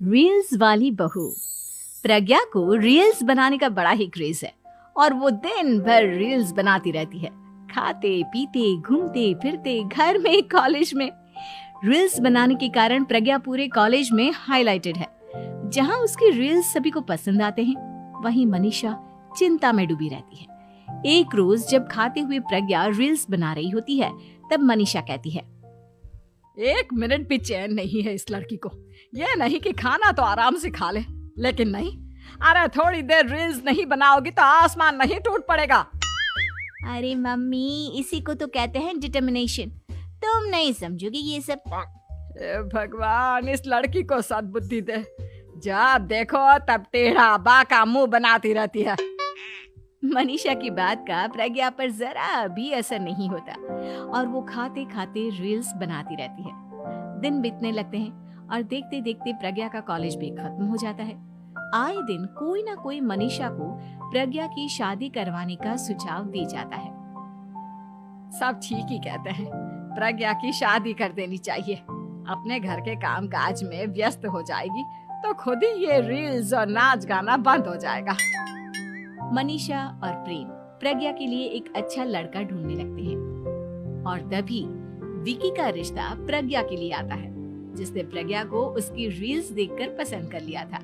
Reels वाली बहू। प्रज्ञा को रील्स बनाने का बड़ा ही क्रेज है और वो दिन भर रील्स बनाती रहती है। खाते पीते घूमते फिरते घर में कॉलेज में रील्स बनाने के कारण प्रज्ञा पूरे कॉलेज में हाईलाइटेड है। जहां उसकी रील्स सभी को पसंद आते हैं, वहीं मनीषा चिंता में डूबी रहती है। एक रोज जब खाते हुए प्रज्ञा रील्स बना रही होती है, तब मनीषा कहती है, 1 मिनट भी चैन नहीं है इस लड़की को। ये नहीं कि खाना तो आराम से खा ले, लेकिन नहीं, अरे थोड़ी देर रील्स नहीं बनाओगी तो आसमान नहीं टूट पड़ेगा। अरे मम्मी, इसी को तो कहते हैं डिटर्मिनेशन। तुम नहीं समझोगी ये सब। भगवान, इस लड़की को सद्बुद्धि दे। जब देखो तब टेढ़ा बाका मुंह बनाती रहती है। मनीषा की बात का प्रज्ञा पर जरा भी असर नहीं होता और वो खाते खाते रील्स बनाती रहती है। दिन बीतने लगते हैं और देखते देखते प्रज्ञा का कॉलेज भी खत्म हो जाता है। आए दिन कोई ना कोई मनीषा को प्रज्ञा की शादी करवाने का सुझाव दे जाता है। सब ठीक ही कहते हैं, प्रज्ञा की शादी कर देनी चाहिए। अपने घर के काम काज में व्यस्त हो जाएगी तो खुद ही ये रील्स और नाच गाना बंद हो जाएगा। मनीषा और प्रेम प्रज्ञा के लिए एक अच्छा लड़का ढूंढने लगते हैं और तभी विकी का रिश्ता प्रज्ञा के लिए आता है, जिसने प्रज्ञा को उसकी रील्स देखकर पसंद कर लिया था।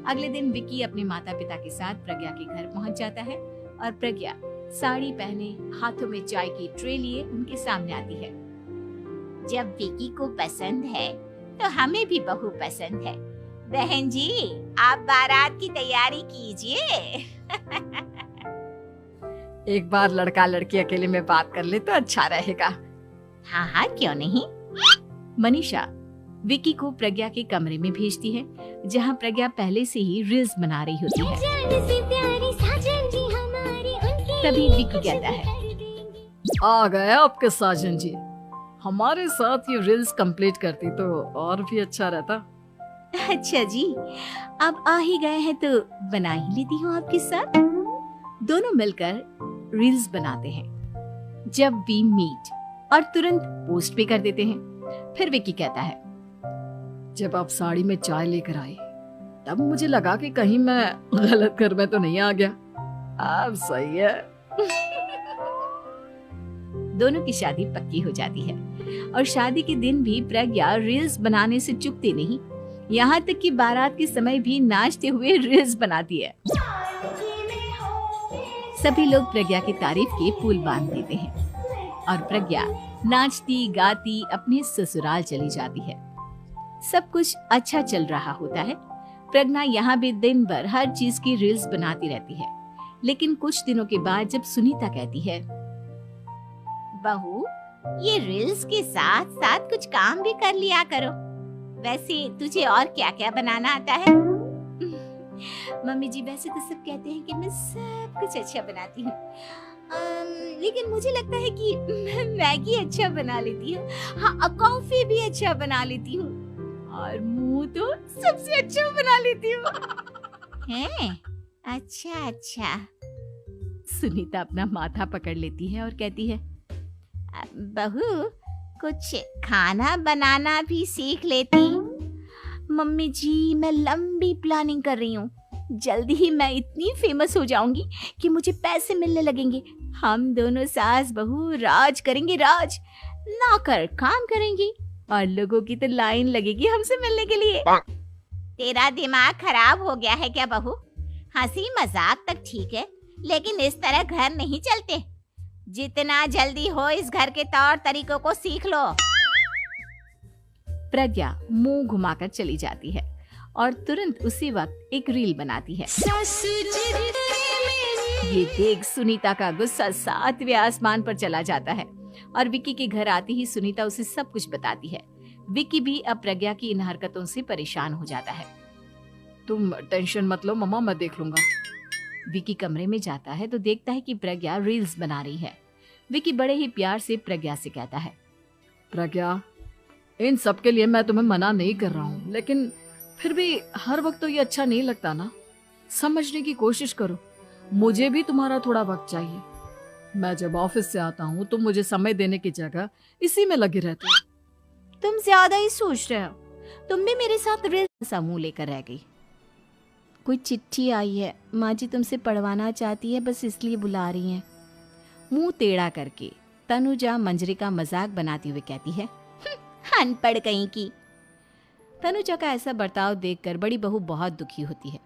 अगले दिन विकी अपने माता पिता के साथ प्रज्ञा के घर पहुंच जाता है और प्रज्ञा साड़ी पहने हाथों में चाय की ट्रे लिए उनके सामने आती है। जब विकी को पसंद है तो हमें भी बहू पसंद है। बहन जी, आप बारात की तैयारी कीजिए। एक बार लड़का लड़की अकेले में बात कर ले तो अच्छा रहेगा। हाँ हाँ, क्यों नहीं। मनीषा विकी को प्रज्ञा के कमरे में भेजती है, जहां प्रज्ञा पहले से ही रील्स बना रही होती है। तभी विकी कहता है, आ गए आपके साजन जी। हमारे साथ ये रील्स कंप्लीट करती तो और भी अच्छा रहता। अच्छा जी, अब आ ही गए हैं तो बना ही लेती हूँ आपके साथ। दोनों मिलकर रील्स बनाते हैं। जब वी मीट और तुरंत पोस्ट भी कर देते हैं। फिर विकी कहता है, जब आप साड़ी में चाय लेकर आई तब मुझे लगा कि कहीं मैं गलत घर में तो नहीं आ गया। अब सही है। दोनों की शादी पक्की हो जाती है और शादी के दिन भी प्रज्ञा रील्स बनाने से चूकती नहीं। यहाँ तक कि बारात के समय भी नाचते हुए रील्स बनाती है। सभी लोग प्रज्ञा की तारीफ के पुल बांध देते हैं और प्रज्ञा नाचती गाती अपने ससुराल चली जाती है। सब कुछ अच्छा चल रहा होता है। प्रज्ञा यहाँ भी दिन भर हर चीज की रील्स बनाती रहती है। लेकिन कुछ दिनों के बाद जब सुनीता कहती है, बहू, ये रील्स के साथ साथ कुछ काम भी कर लिया करो। वैसे तुझे और क्या क्या बनाना आता है? मम्मी जी, वैसे तो सब कहते हैं कि मैं सब कुछ अच्छा बनाती हूँ, लेकिन मुझे लगता है कि मैं मैगी अच्छा बना लेती हूँ। हाँ, कॉफी भी अच्छा बना लेती हूँ और मुंह तो सबसे अच्छा बना लेती हूँ। हैं? अच्छा अच्छा। सुनीता अपना माथा पकड़ लेती है और कहती है, बहू, कुछ खाना बनाना भी सीख लेती। मम्मी जी, मैं लंबी प्लानिंग कर रही हूँ। जल्दी ही मैं इतनी फेमस हो जाऊंगी कि मुझे पैसे मिलने लगेंगे। हम दोनों सास बहू राज करेंगे, राज। नौकर काम करेंगे और लोगों की तो लाइन लगेगी हमसे मिलने के लिए। तेरा दिमाग खराब हो गया है क्या बहू? हंसी मजाक तक ठीक है, लेकिन इस तरह घर नहीं चलते। जितना जल्दी हो इस घर के तौर तरीकों को सीख लो। प्रज्ञा मुंह घुमाकर चली जाती है और तुरंत उसी वक्त एक रील बनाती है। ये देख सुनीता का गुस्सा 7वें आसमान पर चला जाता है और विकी के घर आती ही सुनीता उसे सब कुछ बताती है। विकी भी अब प्रज्ञा की इन हरकतों से परेशान हो जाता है। तुम टेंशन मत लो मम्मा, मैं देख लूंगा। विकी कमरे में जाता है तो देखता है कि प्रज्ञा रील्स बना रही है। विकी बड़े ही प्यार से प्रज्ञा से कहता है, प्रज्ञा, इन सब के लिए मैं तुम्हें मना नहीं कर रहा हूँ, लेकिन फिर भी हर वक्त तो ये अच्छा नहीं लगता ना। समझने की कोशिश करो, मुझे भी तुम्हारा थोड़ा वक्त चाहिए। मैं जब ऑफिस से आता हूँ तो मुझे समय देने की जगह इसी में लगी रहती है। तुम ज्यादा ही सोच रहे हो। तुम भी मेरे साथ रील्स सा मुंह लेकर रह गई। कोई चिट्ठी आई है, माँ जी तुमसे पढ़वाना चाहती है, बस इसलिए बुला रही हैं। मुंह टेढ़ा करके तनुजा मंजरी का मजाक बनाती हुए कहती है, अनपढ़ कहीं की। तनुजा का ऐसा बर्ताव देखकर बड़ी बहू बहुत दुखी होती है।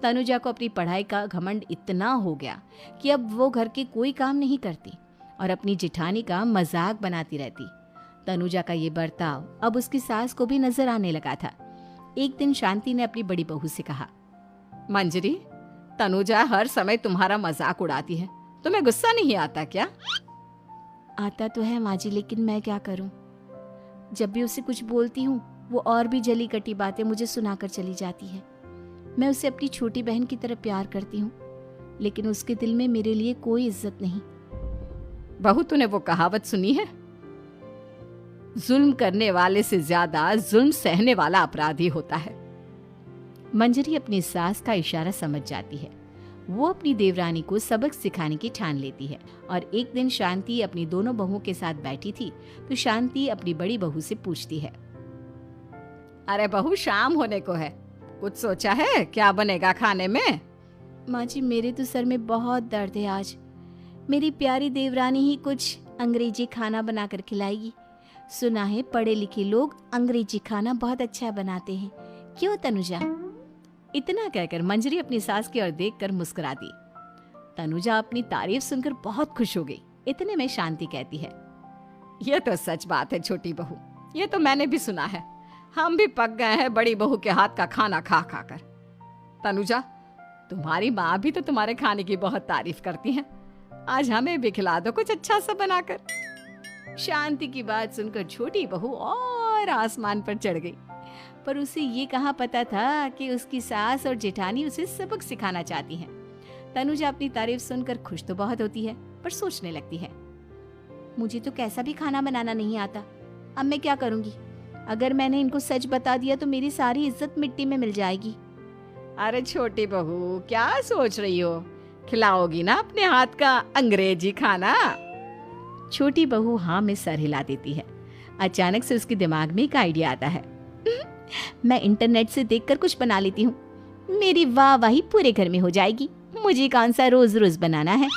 तनुजा को अपनी पढ़ाई का घमंड इतना हो गया कि अब वो घर के कोई काम नहीं करती और अपनी जेठानी का मजाक बनाती रहती। तनुजा का ये बर्ताव अब उसकी सास को भी नजर आने लगा था। एक दिन शांति ने अपनी बड़ी बहू से कहा, मंजरी, तनुजा हर समय तुम्हारा मजाक उड़ाती है, तुम्हें गुस्सा नहीं आता क्या? आता तो है माँ जी, लेकिन मैं क्या करूं? जब भी उसे कुछ बोलती हूँ वो और भी जली कटी बातें मुझे सुनाकर चली जाती है। मैं उसे अपनी छोटी बहन की तरह प्यार करती हूँ, लेकिन उसके दिल में मेरे लिए कोई इज्जत नहीं। बहू, तूने वो कहावत सुनी है, जुल्म करने वाले से ज्यादा जुल्म सहने वाला अपराधी होता है। मंजरी अपनी सास का इशारा समझ जाती है। वो अपनी देवरानी को सबक सिखाने की ठान लेती है और एक दिन शांति अपनी दोनों बहुओं के साथ बैठी थी तो शांति अपनी बड़ी बहू से पूछती है, अरे बहू, शाम होने को है, कुछ सोचा है क्या बनेगा खाने में? माँ जी, मेरे तो सर में बहुत दर्द है आज। मेरी प्यारी देवरानी ही कुछ अंग्रेजी खाना बनाकर खिलाएगी। सुना है पढ़े लिखे लोग अंग्रेजी खाना बहुत अच्छा बनाते हैं, क्यों तनुजा? इतना कहकर मंजरी अपनी सास की ओर देखकर मुस्कुरा दी। तनुजा अपनी तारीफ सुनकर बहुत खुश हो गई। इतने में शांति कहती है, ये तो सच बात है छोटी बहू, ये तो मैंने भी सुना है। हम भी पक गए हैं बड़ी बहू के हाथ का खाना खा खा कर। तनुजा, तुम्हारी माँ भी तो तुम्हारे खाने की बहुत तारीफ करती हैं। आज हमें भी खिला दो कुछ अच्छा सा बनाकर। शांति की बात सुनकर छोटी बहू और आसमान पर चढ़ गई, पर उसे ये कहाँ पता था कि उसकी सास और जेठानी उसे सबक सिखाना चाहती हैं। तनुजा अपनी तारीफ सुनकर खुश तो बहुत होती है, पर सोचने लगती है, मुझे तो कैसा भी खाना बनाना नहीं आता। अब मैं क्या करूंगी? अगर मैंने इनको सच बता दिया तो मेरी सारी इज्जत मिट्टी में मिल जाएगी। अरे छोटी बहू, क्या सोच रही हो? खिलाओगी ना अपने हाथ का अंग्रेजी खाना? छोटी बहू हाँ में सर हिला देती है। अचानक से उसके दिमाग में एक आइडिया आता है। मैं इंटरनेट से देखकर कुछ बना लेती हूँ, मेरी वाहवाही पूरे घर में हो जाएगी। मुझे कौन सा रोज रोज बनाना है।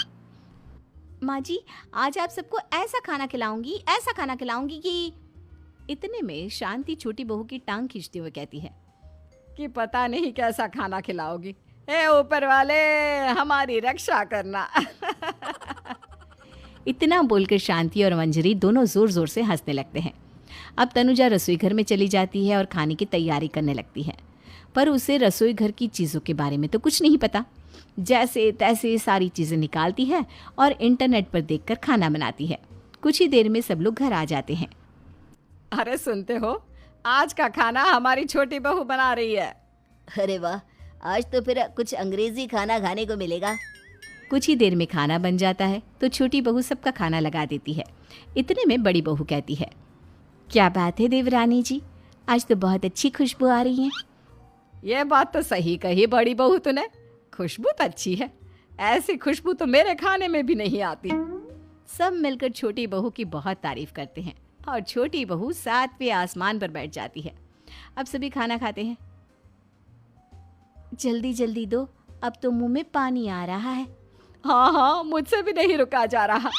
माँ जी, आज आप सबको ऐसा खाना खिलाऊंगी कि। इतने में शांति छोटी बहू की टांग खींचते हुए कहती है कि पता नहीं कैसा खाना खिलाओगी। ए ऊपर वाले, हमारी रक्षा करना। इतना बोलकर शांति और मंजरी दोनों जोर जोर से हंसने लगते हैं। अब तनुजा रसोई घर में चली जाती है और खाने की तैयारी करने लगती है, पर उसे रसोई घर की चीज़ों के बारे में तो कुछ नहीं पता। जैसे तैसे सारी चीज़ें निकालती है और इंटरनेट पर देखकर खाना बनाती है। कुछ ही देर में सब लोग घर आ जाते हैं। अरे सुनते हो, आज का खाना हमारी छोटी बहू बना रही है। अरे वाह, आज तो फिर कुछ अंग्रेजी खाना खाने को मिलेगा। कुछ ही देर में खाना बन जाता है तो छोटी बहू सबका खाना लगा देती है। इतने में बड़ी बहू कहती है, क्या बात है देवरानी जी, आज तो बहुत अच्छी खुशबू आ रही है। ये बात तो सही कही बड़ी बहू तूने, खुशबू तो अच्छी है। ऐसी खुशबू तो मेरे खाने में भी नहीं आती। सब मिलकर छोटी बहू की बहुत तारीफ करते हैं और छोटी बहू 7वें आसमान पर बैठ जाती है। अब सभी खाना खाते हैं। जल्दी जल्दी दो, अब तो मुंह में पानी आ रहा है। हाँ, मुझसे भी नहीं रुका जा रहा।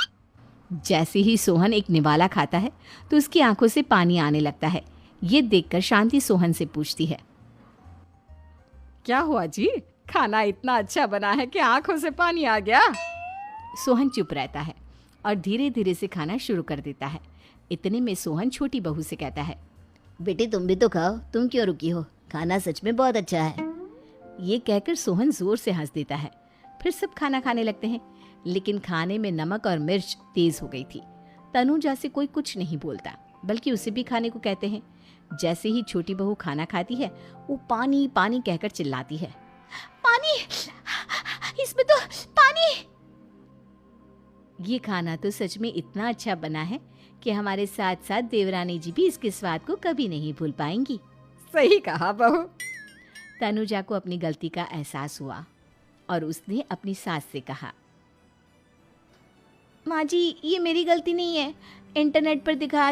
जैसे ही सोहन एक निवाला खाता है तो उसकी आंखों से पानी आने लगता है। ये देखकर शांति सोहन से पूछती है, क्या हुआ जी, खाना इतना अच्छा बना है कि आंखों से पानी आ गया? सोहन चुप रहता है और धीरे धीरे से खाना शुरू कर देता है। इतने में सोहन छोटी बहू से कहता है, बेटी तुम भी तो खाओ, तुम क्यों रुकी हो? खाना सच में बहुत अच्छा है। ये कहकर सोहन जोर से हंस देता है। फिर सब खाना खाने लगते हैं, लेकिन खाने में नमक और मिर्च तेज हो गई थी। तनुजा से कोई कुछ नहीं बोलता, बल्कि उसे भी खाने को कहते हैं। जैसे ही छोटी बहू खाना खाती है वो पानी पानी कहकर चिल्लाती है, पानी, इसमें तो पानी। ये खाना तो सच में इतना अच्छा बना है कि हमारे साथ साथ देवरानी जी भी इसके स्वाद को कभी नहीं भूल पाएंगी। सही कहा बहू। तनुजा को अपनी गलती का एहसास हुआ और उसने अपनी सास से कहा, माँ जी ये मेरी गलती नहीं है, इंटरनेट पर दिखा